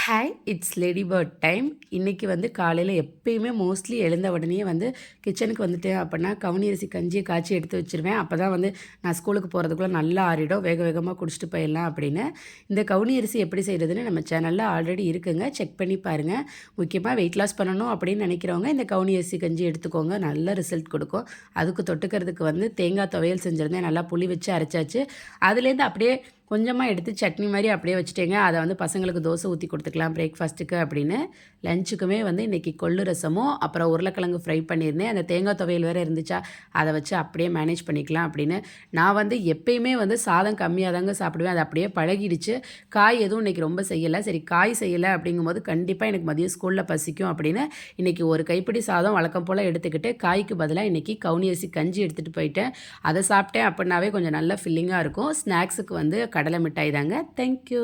Hi it's lady bird time. இன்றைக்கி வந்து காலையில் எப்பயுமே மோஸ்ட்லி எழுந்த உடனே வந்து கிச்சனுக்கு வந்துட்டேன் அப்படின்னா கவுனி அரிசி கஞ்சியை காய்ச்சி எடுத்து வச்சுருவேன். அப்போ தான் வந்து நான் ஸ்கூலுக்கு போகிறதுக்குள்ளே நல்லா ஆறிடும், வேக வேகமாக குடிச்சிட்டு போயிடலாம் அப்படின்னு. இந்த கவுனி அரிசி எப்படி செய்கிறதுன்னு நம்ம சேனலில் ஆல்ரெடி இருக்குங்க, செக் பண்ணி பாருங்கள். முக்கியமாக வெயிட் லாஸ் பண்ணணும் அப்படின்னு நினைக்கிறவங்க இந்த கவுனி அரிசி கஞ்சி எடுத்துக்கோங்க, நல்ல ரிசல்ட் கொடுக்கும். அதுக்கு தொட்டுக்கிறதுக்கு வந்து தேங்காய் துவையல் செஞ்சுருந்தேன், நல்லா புளி வச்சு அரைச்சாச்சு. அதுலேருந்து அப்படியே கொஞ்சமாக எடுத்து சட்னி மாதிரி அப்படியே வச்சுட்டேங்க. அதை வந்து பசங்களுக்கு தோசை ஊற்றி கொடுத்துக்கலாம் பிரேக்ஃபாஸ்ட்டுக்கு அப்படின்னு. லஞ்சுக்குமே வந்து இன்றைக்கி கொள்ளு ரசமும் அப்புறம் உருளைக்கிழங்கு ஃப்ரை பண்ணியிருந்தேன். அந்த தேங்காய் துவையல் வேறு இருந்துச்சா, அதை வச்சு அப்படியே மேனேஜ் பண்ணிக்கலாம் அப்படின்னு. நான் வந்து எப்பயுமே வந்து சாதம் கம்மியாக தாங்க சாப்பிடுவேன், அது அப்படியே பழகிடுச்சு. காய் எதுவும் இன்றைக்கி ரொம்ப செய்யலை. சரி காய் செய்யலை அப்படிங்கும்போது கண்டிப்பாக எனக்கு மதியம் ஸ்கூலில் பசிக்கும் அப்படின்னு இன்றைக்கி ஒரு கைப்பிடி சாதம் வழக்கம் போல் எடுத்துக்கிட்டு காய்க்கு பதிலாக இன்றைக்கி கவுனி அரிசி கஞ்சி எடுத்துகிட்டு போயிட்டேன். அதை சாப்பிட்டேன் அப்படின்னாவே கொஞ்சம் நல்லா ஃபில்லிங்காக இருக்கும். ஸ்நாக்ஸுக்கு வந்து கடலை மிட்டாய் தாங்க. தேங்க்யூ.